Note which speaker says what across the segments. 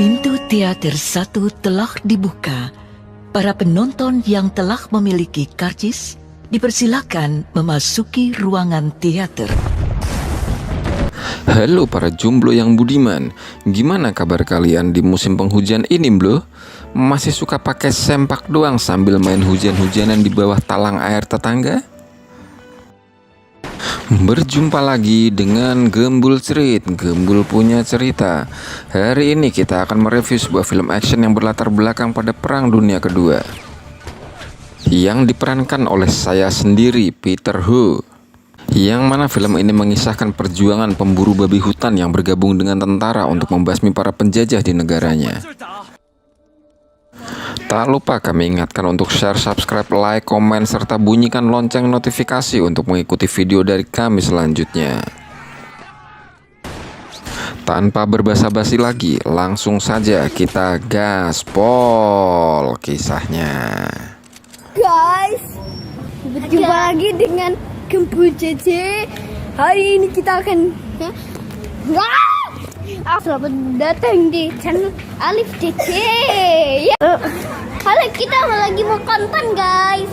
Speaker 1: Pintu teater 1 telah dibuka. Para penonton yang telah memiliki karcis dipersilakan memasuki ruangan teater.
Speaker 2: Halo para jomblo yang budiman, gimana kabar kalian di musim penghujan ini bro? Masih suka pakai sempak doang sambil main hujan-hujanan di bawah talang air tetangga? Berjumpa lagi dengan Gembul Cerit, Gembul punya cerita. Hari ini kita akan mereview sebuah film action yang berlatar belakang pada Perang Dunia Kedua, yang diperankan oleh saya sendiri, Peter Ho. Yang mana film ini mengisahkan perjuangan pemburu babi hutan yang bergabung dengan tentara untuk membasmi para penjajah di negaranya. Tak lupa kami ingatkan untuk share, subscribe, like, komen, serta bunyikan lonceng notifikasi untuk mengikuti video dari kami selanjutnya. Tanpa berbasa-basi lagi, langsung saja kita gaspol kisahnya.
Speaker 3: Guys, berjumpa lagi dengan Gembul CC. Hari ini kita akan selamat datang di channel Alif CC. Hari kita lagi mau konten guys.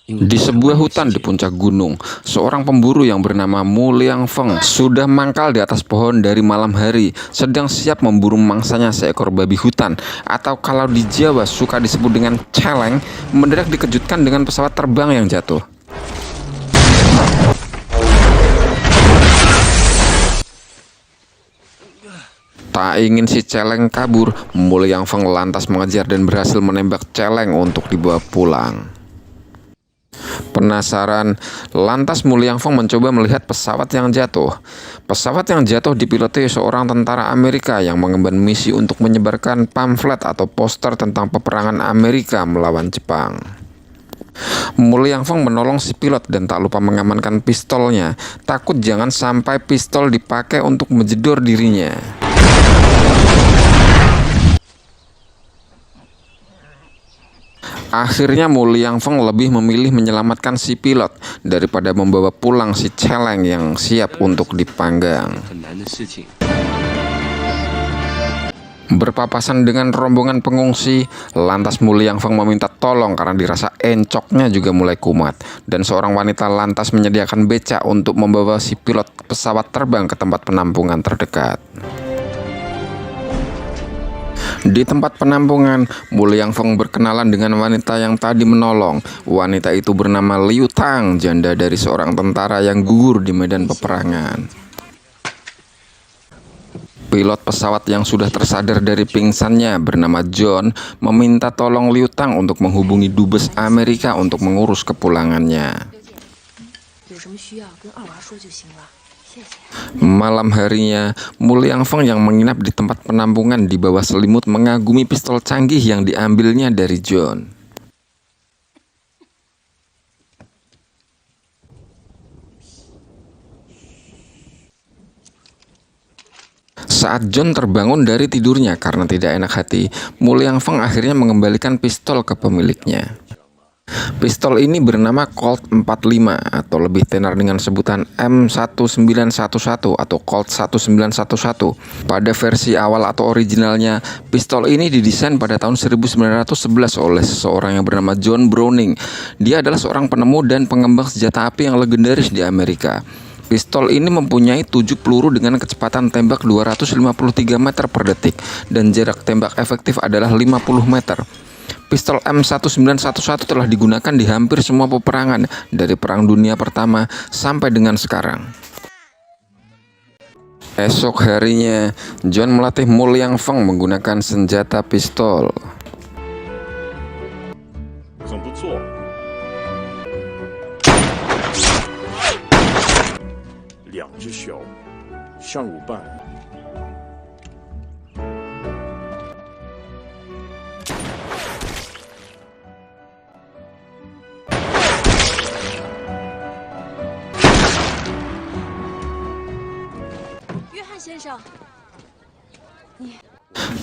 Speaker 2: Di sebuah hutan di puncak gunung, seorang pemburu yang bernama Mu Liang Feng sudah mangkal di atas pohon dari malam hari, sedang siap memburu mangsanya seekor babi hutan, atau kalau di Jawa suka disebut dengan celeng, mendadak dikejutkan dengan pesawat terbang yang jatuh. Tak ingin si celeng kabur, Mu Liang Feng lantas mengejar dan berhasil menembak celeng untuk dibawa pulang. Penasaran, lantas Mu Liang Feng mencoba melihat pesawat yang jatuh. Pesawat yang jatuh dipiloti seorang tentara Amerika yang mengemban misi untuk menyebarkan pamflet atau poster tentang peperangan Amerika melawan Jepang. Mu Liang Feng menolong si pilot dan tak lupa mengamankan pistolnya, takut jangan sampai pistol dipakai untuk menjedor dirinya. Akhirnya Mu Liang Feng lebih memilih menyelamatkan si pilot daripada membawa pulang si celeng yang siap untuk dipanggang. Berpapasan dengan rombongan pengungsi, lantas Mu Liang Feng meminta tolong karena dirasa encoknya juga mulai kumat, dan seorang wanita lantas menyediakan beca untuk membawa si pilot pesawat terbang ke tempat penampungan terdekat. Di tempat penampungan, Mu Liang Feng berkenalan dengan wanita yang tadi menolong. Wanita itu bernama Liu Tang, janda dari seorang tentara yang gugur di medan peperangan. Pilot pesawat yang sudah tersadar dari pingsannya bernama John meminta tolong Liu Tang untuk menghubungi dubes Amerika untuk mengurus kepulangannya. Malam harinya, Mu Liang Feng yang menginap di tempat penampungan di bawah selimut mengagumi pistol canggih yang diambilnya dari John. Saat John terbangun dari tidurnya karena tidak enak hati, Mu Liang Feng akhirnya mengembalikan pistol ke pemiliknya. Pistol ini bernama Colt 45 atau lebih tenar dengan sebutan M1911 atau Colt 1911. Pada versi awal atau originalnya, pistol ini didesain pada tahun 1911 oleh seseorang yang bernama John Browning. Dia adalah seorang penemu dan pengembang senjata api yang legendaris di Amerika. Pistol ini mempunyai 7 peluru dengan kecepatan tembak 253 meter per detik dan jarak tembak efektif adalah 50 meter. Pistol M1911 telah digunakan di hampir semua peperangan dari Perang Dunia Pertama sampai dengan sekarang. Esok harinya, John melatih Mu Liang Feng menggunakan senjata pistol.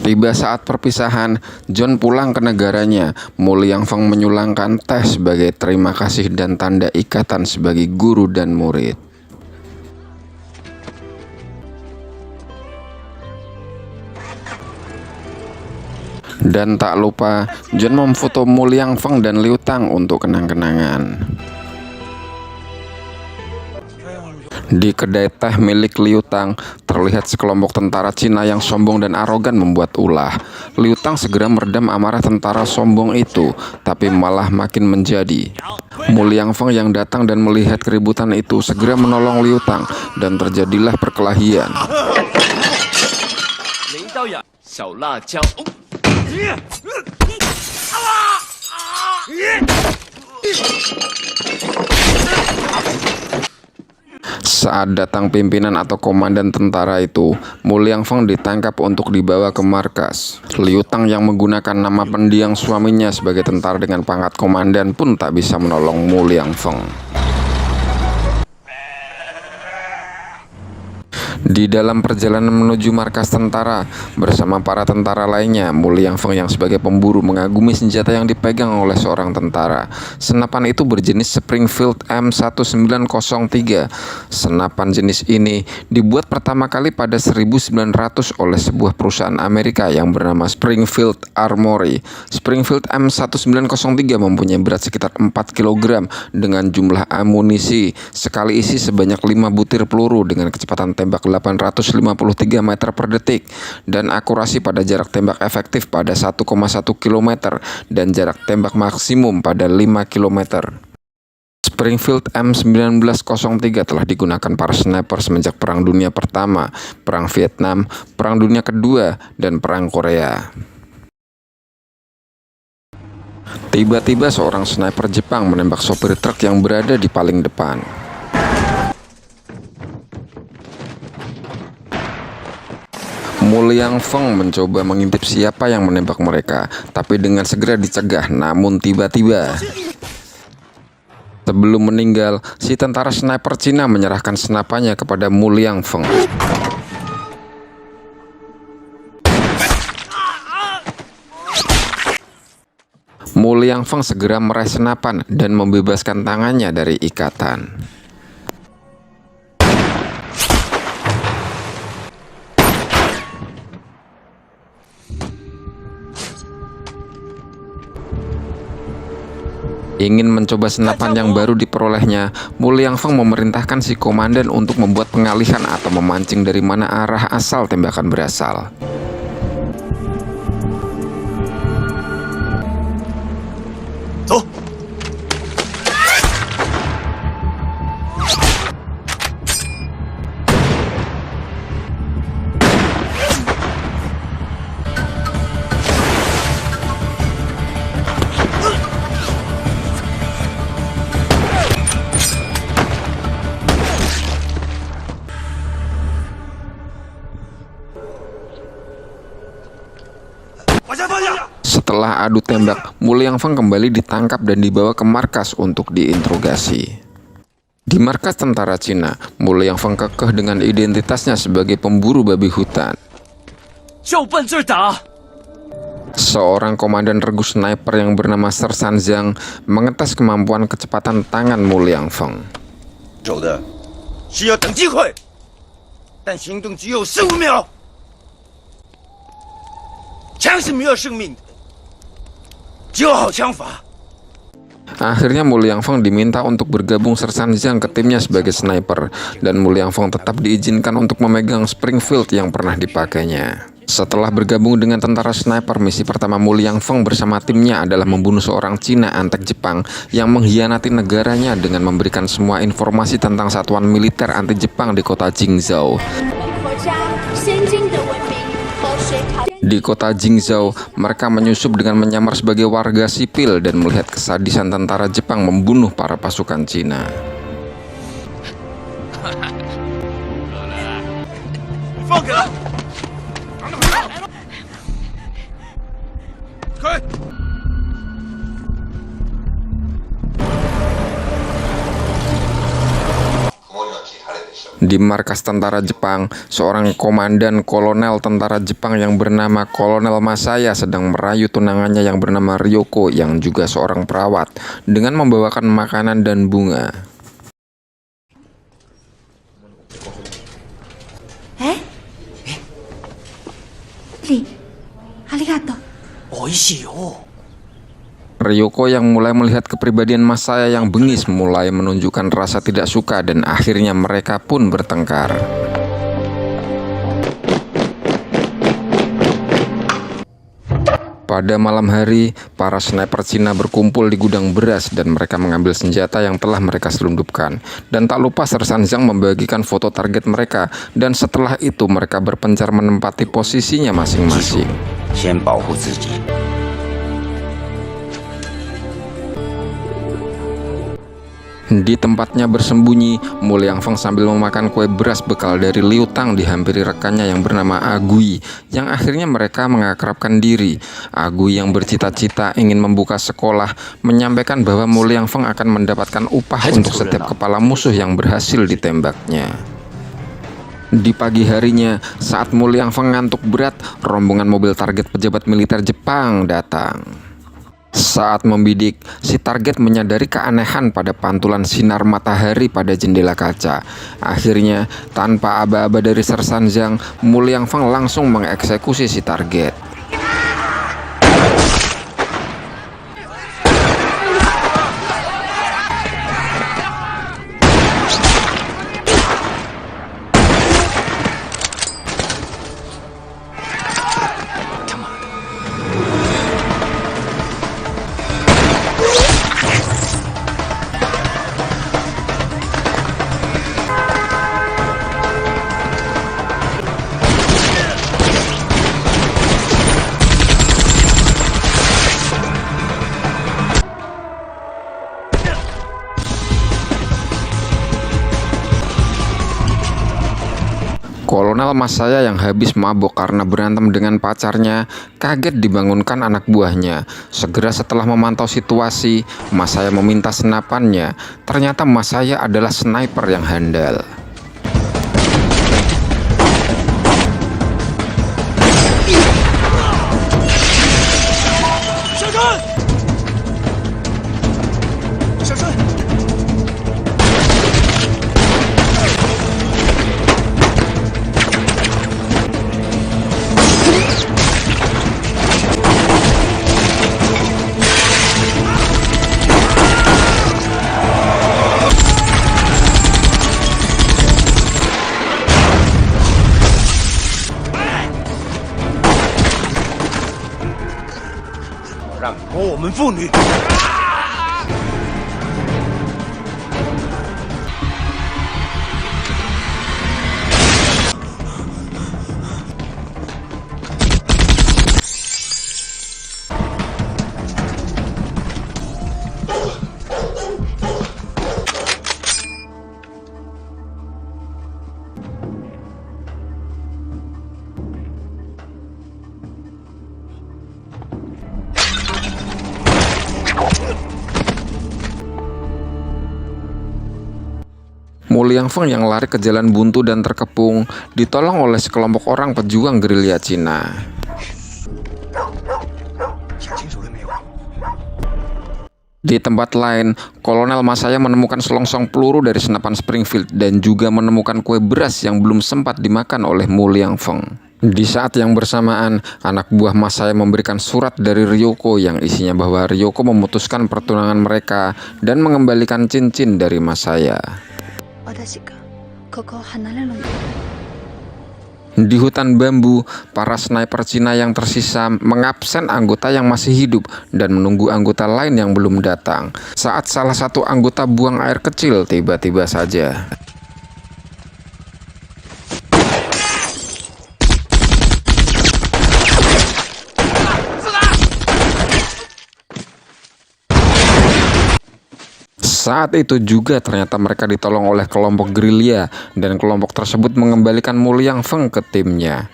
Speaker 2: Tiba saat perpisahan, John pulang ke negaranya. Mu Liang Feng menyulangkan teh sebagai terima kasih dan tanda ikatan sebagai guru dan murid. Dan tak lupa, John memfoto Mu Liangfeng dan Liu Tang untuk kenang-kenangan. Di kedai teh milik Liu Tang, terlihat sekelompok tentara Cina yang sombong dan arogan membuat ulah. Liu Tang segera meredam amarah tentara sombong itu, tapi malah makin menjadi. Mu Liangfeng yang datang dan melihat keributan itu segera menolong Liu Tang, dan terjadilah perkelahian. Saat datang pimpinan atau komandan tentara itu, Mu Liangfeng ditangkap untuk dibawa ke markas. Liu Tang yang menggunakan nama pendiang suaminya sebagai tentara dengan pangkat komandan pun tak bisa menolong Mu Liangfeng. Di dalam perjalanan menuju markas tentara bersama para tentara lainnya, Mu Liangfeng yang sebagai pemburu mengagumi senjata yang dipegang oleh seorang tentara. Senapan itu berjenis Springfield M1903. Senapan jenis ini dibuat pertama kali pada 1900 oleh sebuah perusahaan Amerika yang bernama Springfield Armory. Springfield M1903 mempunyai berat sekitar 4 kg dengan jumlah amunisi sekali isi sebanyak 5 butir peluru dengan kecepatan tembak 853 meter per detik dan akurasi pada jarak tembak efektif pada 1,1 km dan jarak tembak maksimum pada 5 km. Springfield M1903 telah digunakan para sniper semenjak Perang Dunia Pertama, Perang Vietnam, Perang Dunia Kedua, dan Perang Korea. Tiba-tiba seorang sniper Jepang menembak sopir truk yang berada di paling depan. Mu Liangfeng mencoba mengintip siapa yang menembak mereka, tapi dengan segera dicegah. Namun tiba-tiba, sebelum meninggal, si tentara sniper Cina menyerahkan senapannya kepada Mu Liangfeng. Mu Liangfeng segera meraih senapan dan membebaskan tangannya dari ikatan. Ingin mencoba senapan yang baru diperolehnya, Mu Liangfeng memerintahkan si komandan untuk membuat pengalihan atau memancing dari mana arah asal tembakan berasal. Setelah adu tembak, Mu Liangfeng kembali ditangkap dan dibawa ke markas untuk diinterogasi. Di markas tentara Cina, Mu Liangfeng kekeh dengan identitasnya sebagai pemburu babi hutan. Seorang komandan regu sniper yang bernama Sersan Zhang mengetes kemampuan kecepatan tangan Mu Liangfeng. Akhirnya Mu Liangfeng diminta untuk bergabung Sersan Zhang ke timnya sebagai sniper, dan Mu Liangfeng tetap diizinkan untuk memegang Springfield yang pernah dipakainya. Setelah bergabung dengan tentara sniper, misi pertama Mu Liangfeng bersama timnya adalah membunuh seorang Cina antek Jepang yang mengkhianati negaranya dengan memberikan semua informasi tentang satuan militer anti Jepang di kota Jingzhou. Di kota Jingzhou, mereka menyusup dengan menyamar sebagai warga sipil dan melihat kesadisan tentara Jepang membunuh para pasukan Cina. Di markas tentara Jepang, seorang komandan kolonel tentara Jepang yang bernama Kolonel Masaya sedang merayu tunangannya yang bernama Ryoko yang juga seorang perawat dengan membawakan makanan dan bunga.
Speaker 4: Li, arigato.
Speaker 2: Ryoko yang mulai melihat kepribadian Masaya yang bengis mulai menunjukkan rasa tidak suka dan akhirnya mereka pun bertengkar. Pada malam hari, para sniper Cina berkumpul di gudang beras dan mereka mengambil senjata yang telah mereka selundupkan. Dan tak lupa Sersan Zhang membagikan foto target mereka dan setelah itu mereka berpencar menempati posisinya masing-masing. Di tempatnya bersembunyi, Mu Liangfeng sambil memakan kue beras bekal dari Liu Tang dihampiri rekannya yang bernama Agui, yang akhirnya mereka mengakrabkan diri. Agui yang bercita-cita ingin membuka sekolah, menyampaikan bahwa Mu Liangfeng akan mendapatkan upah untuk setiap kepala musuh yang berhasil ditembaknya. Di pagi harinya, saat Mu Liangfeng ngantuk berat, rombongan mobil target pejabat militer Jepang datang. Saat membidik, si target menyadari keanehan pada pantulan sinar matahari pada jendela kaca. Akhirnya, tanpa aba-aba dari Sersan Zhang, Mu Liangfeng langsung mengeksekusi si target. Kolonel Masaya yang habis mabok karena berantem dengan pacarnya kaget dibangunkan anak buahnya. Segera setelah memantau situasi, Masaya meminta senapannya. Ternyata Masaya adalah sniper yang handal. Mu Liangfeng yang lari ke jalan buntu dan terkepung ditolong oleh sekelompok orang pejuang gerilya Cina. Di tempat lain, Kolonel Masaya menemukan selongsong peluru dari senapan Springfield dan juga menemukan kue beras yang belum sempat dimakan oleh Mu Liangfeng. Di saat yang bersamaan, anak buah Masaya memberikan surat dari Ryoko yang isinya bahwa Ryoko memutuskan pertunangan mereka dan mengembalikan cincin dari Masaya. Di hutan bambu, para sniper Cina yang tersisa mengabsen anggota yang masih hidup dan menunggu anggota lain yang belum datang. Saat salah satu anggota buang air kecil, tiba-tiba saja saat itu juga ternyata mereka ditolong oleh kelompok gerilya dan kelompok tersebut mengembalikan Mu Liangfeng ke timnya.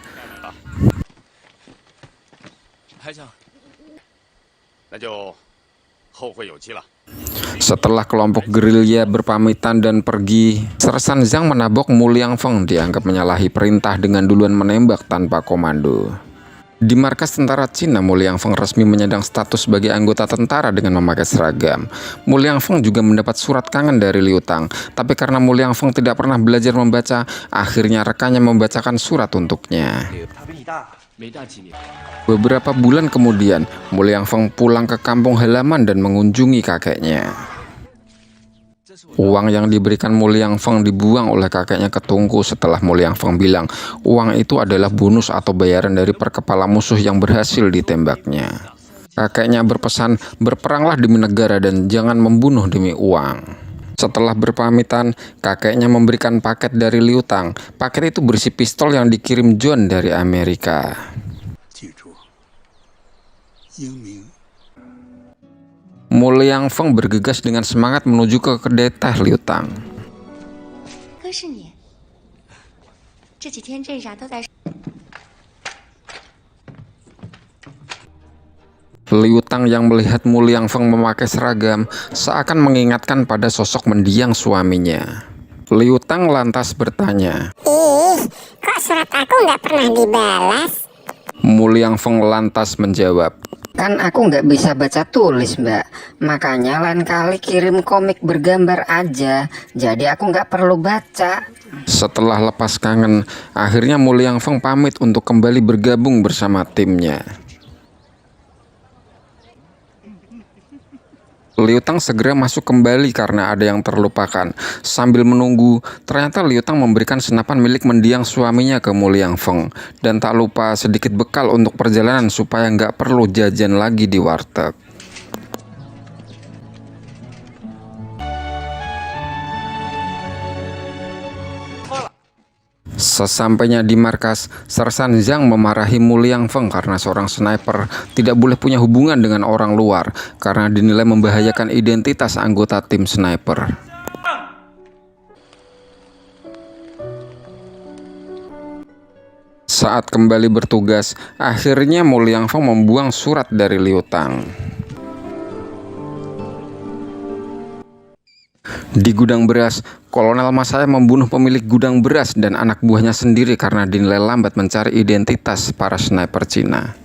Speaker 2: Setelah kelompok gerilya berpamitan dan pergi, Sersan Zhang menabok Mu Liangfeng dianggap menyalahi perintah dengan duluan menembak tanpa komando. Di markas tentara Cina, Mu Liangfeng resmi menyandang status sebagai anggota tentara dengan memakai seragam. Mu Liangfeng juga mendapat surat kangen dari Liu Tang, tapi karena Mu Liangfeng tidak pernah belajar membaca, akhirnya rekannya membacakan surat untuknya. Beberapa bulan kemudian, Mu Liangfeng pulang ke kampung halaman dan mengunjungi kakeknya. Uang yang diberikan Mu Liangfeng dibuang oleh kakeknya ke tungku setelah Mu Liangfeng bilang uang itu adalah bonus atau bayaran dari per kepala musuh yang berhasil ditembaknya. Kakeknya berpesan, berperanglah demi negara dan jangan membunuh demi uang. Setelah berpamitan, kakeknya memberikan paket dari Liu Tang. Paket itu berisi pistol yang dikirim John dari Amerika. Mu Liangfeng bergegas dengan semangat menuju ke kedai teh Liu Tang. Liu Tang yang melihat Mu Liangfeng memakai seragam seakan mengingatkan pada sosok mendiang suaminya. Liu Tang lantas bertanya,
Speaker 4: Kok surat aku nggak pernah dibalas?
Speaker 2: Mu Liangfeng lantas menjawab,
Speaker 5: Kan aku nggak bisa baca tulis, Mbak. Makanya lain kali kirim komik bergambar aja. Jadi aku nggak perlu baca.
Speaker 2: Setelah lepas kangen, akhirnya Mu Liangfeng pamit untuk kembali bergabung bersama timnya. Liu Tang segera masuk kembali karena ada yang terlupakan. Sambil menunggu, ternyata Liu Tang memberikan senapan milik mendiang suaminya ke Mu Liangfeng. Dan tak lupa sedikit bekal untuk perjalanan supaya nggak perlu jajan lagi di warteg. Sesampainya di markas, Sersan Zhang memarahi Mu Liangfeng karena seorang sniper tidak boleh punya hubungan dengan orang luar karena dinilai membahayakan identitas anggota tim sniper. Saat kembali bertugas, akhirnya Mu Liangfeng membuang surat dari Liu Tang. Di gudang beras, Kolonel Masaya membunuh pemilik gudang beras dan anak buahnya sendiri karena dinilai lambat mencari identitas para sniper Cina.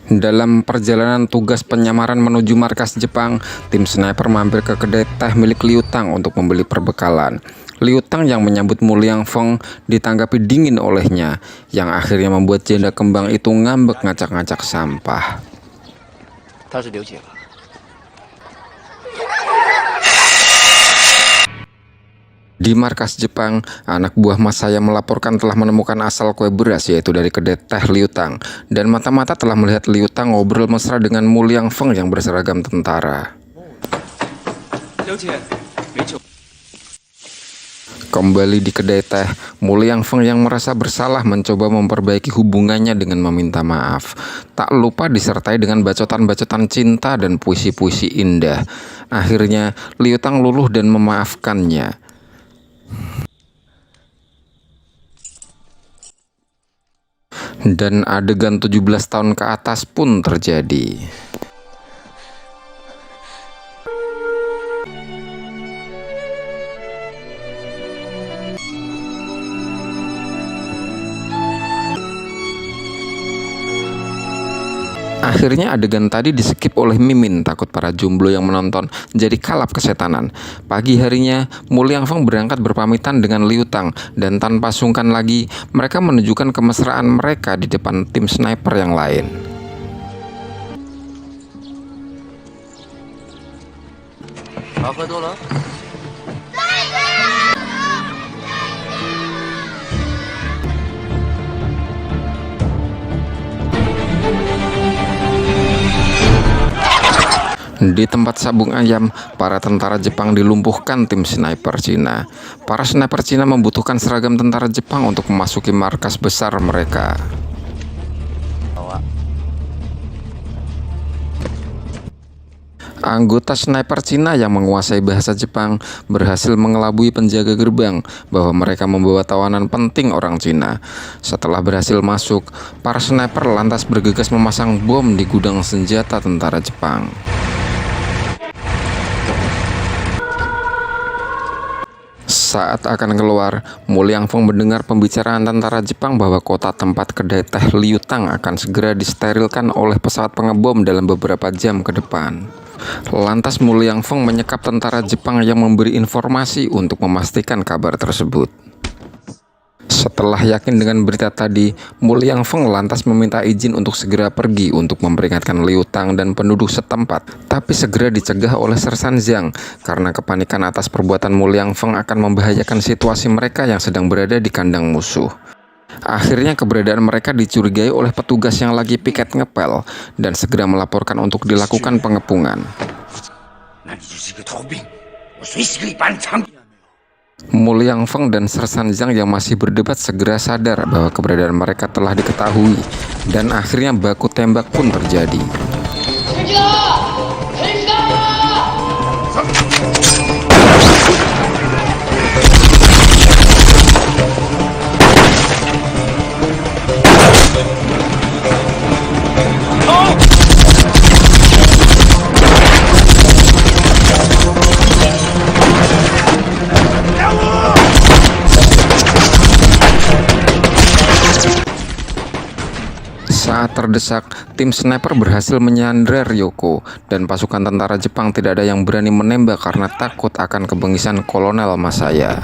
Speaker 2: Dalam perjalanan tugas penyamaran menuju markas Jepang, tim sniper mampir ke kedai teh milik Liu Tang untuk membeli perbekalan. Liu Tang yang menyambut Mu Liangfeng ditanggapi dingin olehnya, yang akhirnya membuat janda kembang itu ngambek ngacak-ngacak sampah. Di markas Jepang, anak buah Masaya melaporkan telah menemukan asal kue beras yaitu dari kedai teh Liu Tang, dan mata-mata telah melihat Liu Tang ngobrol mesra dengan Mu Liangfeng yang berseragam tentara. Kembali di kedai teh, Mu Liangfeng yang merasa bersalah mencoba memperbaiki hubungannya dengan meminta maaf. Tak lupa disertai dengan bacotan-bacotan cinta dan puisi-puisi indah. Akhirnya, Liu Tang luluh dan memaafkannya. Dan adegan 17 tahun ke atas pun terjadi. Akhirnya adegan tadi di-skip oleh Mimin, takut para jomblo yang menonton jadi kalap kesetanan. Pagi harinya, Mu Liangfeng berangkat berpamitan dengan Liu Tang, dan tanpa sungkan lagi, mereka menunjukkan kemesraan mereka di depan tim sniper yang lain. Di tempat sabung ayam, para tentara Jepang dilumpuhkan tim sniper Cina. Para sniper Cina membutuhkan seragam tentara Jepang untuk memasuki markas besar mereka. Anggota sniper Cina yang menguasai bahasa Jepang berhasil mengelabui penjaga gerbang bahwa mereka membawa tawanan penting orang Cina. Setelah berhasil masuk, para sniper lantas bergegas memasang bom di gudang senjata tentara Jepang. Saat akan keluar, Mu Liangfeng mendengar pembicaraan tentara Jepang bahwa kota tempat kedai teh Liu Tang akan segera disterilkan oleh pesawat pengebom dalam beberapa jam ke depan. Lantas Mu Liangfeng menyekap tentara Jepang yang memberi informasi untuk memastikan kabar tersebut. Setelah yakin dengan berita tadi, Mu Liangfeng lantas meminta izin untuk segera pergi untuk memperingatkan Liu Tang dan penduduk setempat, tapi segera dicegah oleh Sersan Zhang karena kepanikan atas perbuatan Mu Liangfeng akan membahayakan situasi mereka yang sedang berada di kandang musuh. Akhirnya keberadaan mereka dicurigai oleh petugas yang lagi piket ngepel dan segera melaporkan untuk dilakukan pengepungan. Mu Liangfeng dan Sersan Zhang yang masih berdebat segera sadar bahwa keberadaan mereka telah diketahui dan akhirnya baku tembak pun terjadi. Saat terdesak, tim sniper berhasil menyandra Ryoko dan pasukan tentara Jepang tidak ada yang berani menembak karena takut akan kebengisan Kolonel Masaya.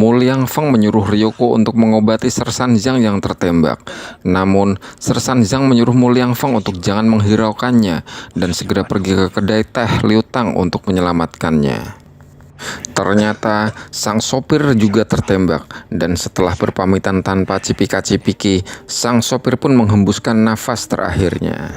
Speaker 2: Mu Liangfeng menyuruh Ryoko untuk mengobati Sersan Zhang yang tertembak. Namun, Sersan Zhang menyuruh Mu Liangfeng untuk jangan menghiraukannya dan segera pergi ke kedai teh Liu Tang untuk menyelamatkannya. Ternyata, sang sopir juga tertembak dan setelah berpamitan tanpa cipika-cipiki, sang sopir pun menghembuskan nafas terakhirnya.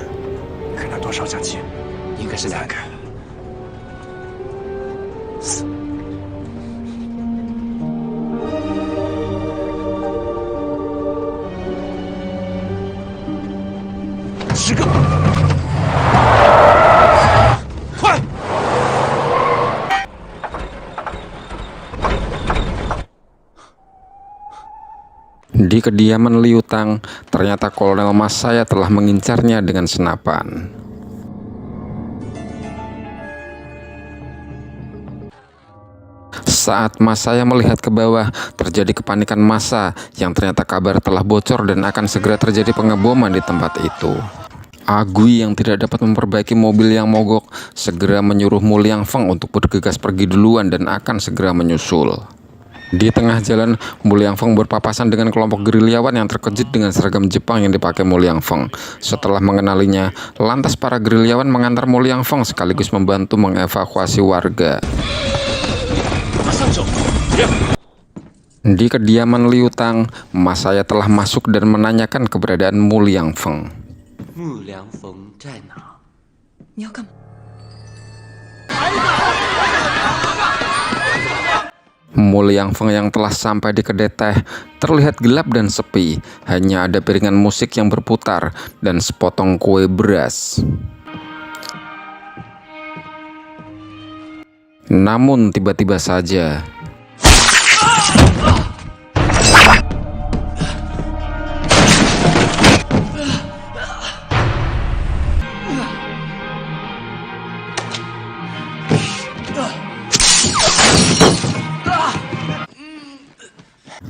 Speaker 2: Di kediaman Liu Tang, ternyata Kolonel Masaya telah mengincarnya dengan senapan. Saat Masaya melihat ke bawah, terjadi kepanikan massa yang ternyata kabar telah bocor dan akan segera terjadi pengeboman di tempat itu. Agui yang tidak dapat memperbaiki mobil yang mogok segera menyuruh Mu Liangfeng untuk bergegas pergi duluan dan akan segera menyusul. Di tengah jalan, Mu Liangfeng berpapasan dengan kelompok gerilyawan yang terkejut dengan seragam Jepang yang dipakai Mu Liangfeng. Setelah mengenalinya, lantas para gerilyawan mengantar Mu Liangfeng sekaligus membantu mengevakuasi warga. Di kediaman Liu Tang, Masaya telah masuk dan menanyakan keberadaan Mu Liangfeng. Mu Liangfeng yang telah sampai di kedai teh terlihat gelap dan sepi. Hanya ada piringan musik yang berputar dan sepotong kue beras. Namun tiba-tiba saja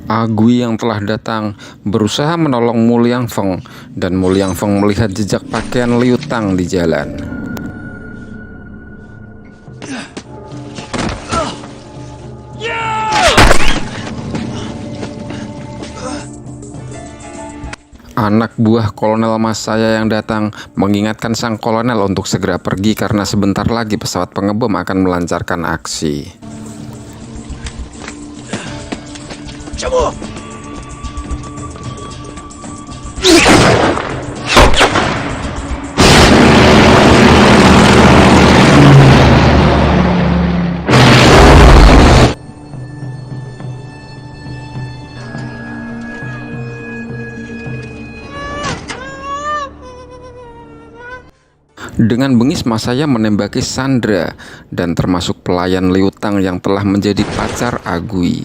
Speaker 2: Agui yang telah datang berusaha menolong Mu Liangfeng dan Mu Liangfeng melihat jejak pakaian Liu Tang di jalan. Anak buah Kolonel Masaya yang datang mengingatkan sang kolonel untuk segera pergi karena sebentar lagi pesawat pengebom akan melancarkan aksi. Dengan bengis Masaya menembaki Sandra dan termasuk pelayan Liutang yang telah menjadi pacar Agui.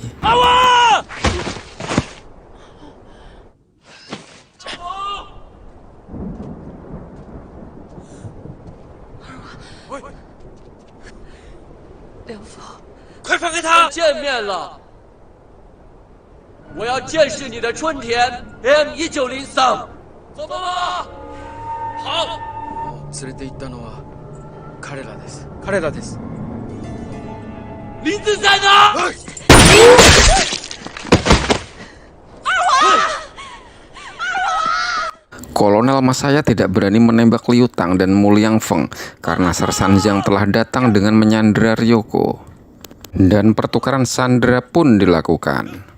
Speaker 2: Kolonel Masaya tidak berani menembak Liutang dan Muliang Feng karena Sersan Zhang telah datang dengan menyandera Ryoko. Dan pertukaran sandera pun dilakukan.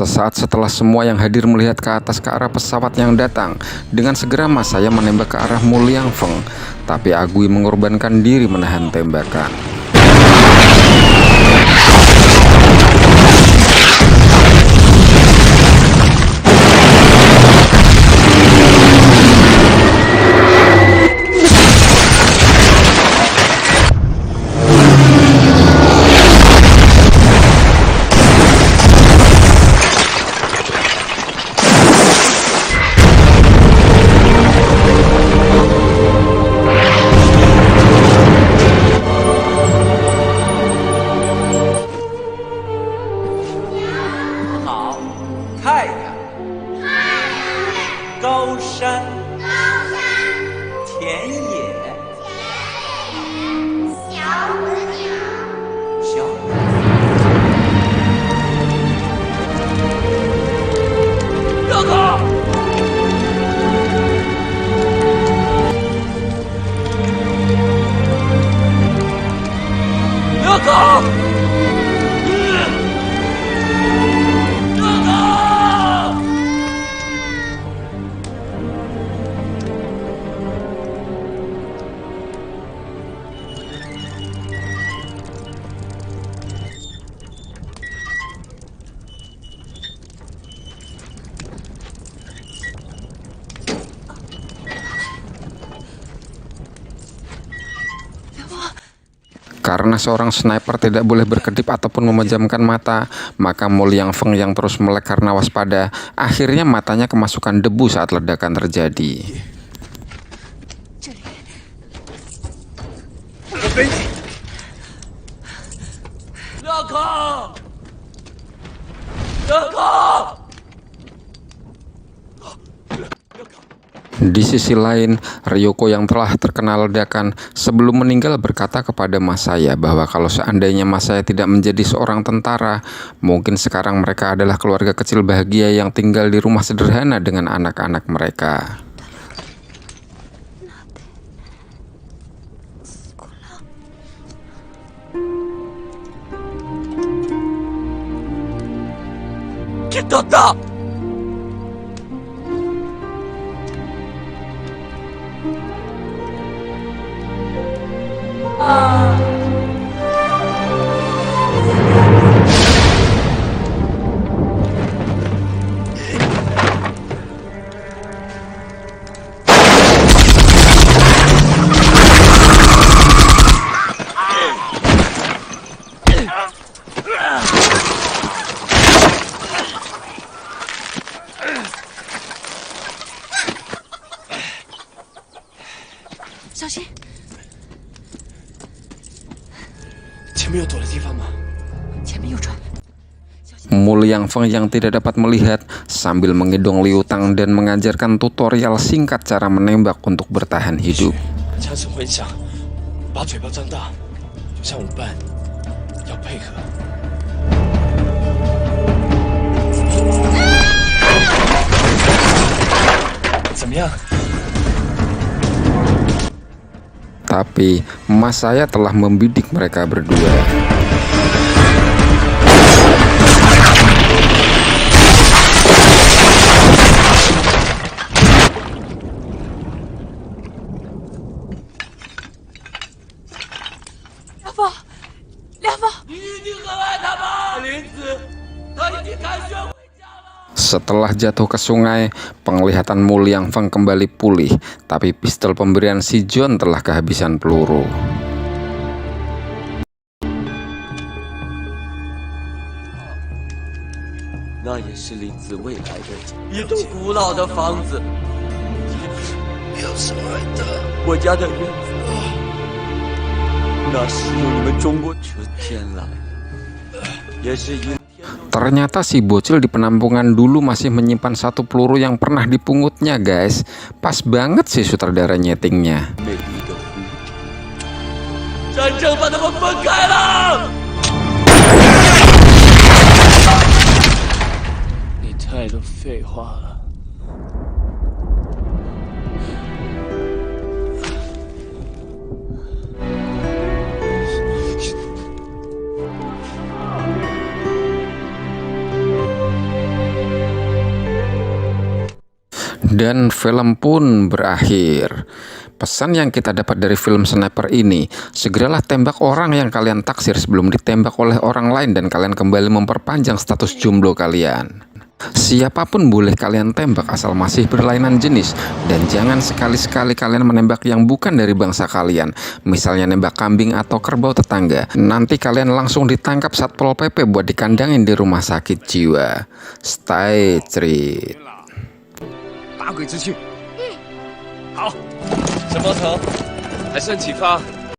Speaker 2: Sesaat setelah semua yang hadir melihat ke atas ke arah pesawat yang datang, dengan segera Masaya menembak ke arah Muliang Feng, tapi Agui mengorbankan diri menahan tembakan. Karena seorang sniper tidak boleh berkedip ataupun memejamkan mata, maka Muliang Feng yang terus melek karena waspada, akhirnya matanya kemasukan debu saat ledakan terjadi. Di sisi lain, Ryoko yang telah terkena ledakan sebelum meninggal berkata kepada Masaya bahwa kalau seandainya Masaya tidak menjadi seorang tentara, mungkin sekarang mereka adalah keluarga kecil bahagia yang tinggal di rumah sederhana dengan anak-anak mereka.
Speaker 6: Kita tak. 心。前面有躲的地方吗？前面有船。
Speaker 2: Mu Liangfeng yang tidak dapat melihat sambil mengidung Liu Tang dan mengajarkan tutorial singkat cara menembak untuk bertahan hidup.
Speaker 6: 枪声回响，把嘴巴张大，就像舞伴，要配合。怎么样？
Speaker 2: Tapi mas saya telah membidik mereka berdua. Setelah jatuh ke sungai, penglihatan Mu Liangfeng kembali pulih, tapi pistol pemberian si John telah kehabisan peluru.
Speaker 6: 那也是林子未来的一栋古老的房子，有什么的？我家的院子，那是由你们中国春天来的，也是一。
Speaker 2: Ternyata si bocil di penampungan dulu masih menyimpan satu peluru yang pernah dipungutnya, guys. Pas banget sih sutradara nyetingnya.
Speaker 6: 战争把他们分开了。你太多废话了。
Speaker 2: Dan film pun berakhir. Pesan yang kita dapat dari film Sniper ini, segeralah tembak orang yang kalian taksir sebelum ditembak oleh orang lain dan kalian kembali memperpanjang status jomblo kalian. Siapapun boleh kalian tembak asal masih berlainan jenis, dan jangan sekali-sekali kalian menembak yang bukan dari bangsa kalian, misalnya nembak kambing atau kerbau tetangga. Nanti kalian langsung ditangkap Satpol PP buat dikandangin di rumah sakit jiwa. Stay treat.
Speaker 6: 打鬼子去。好，神魔城还剩几发？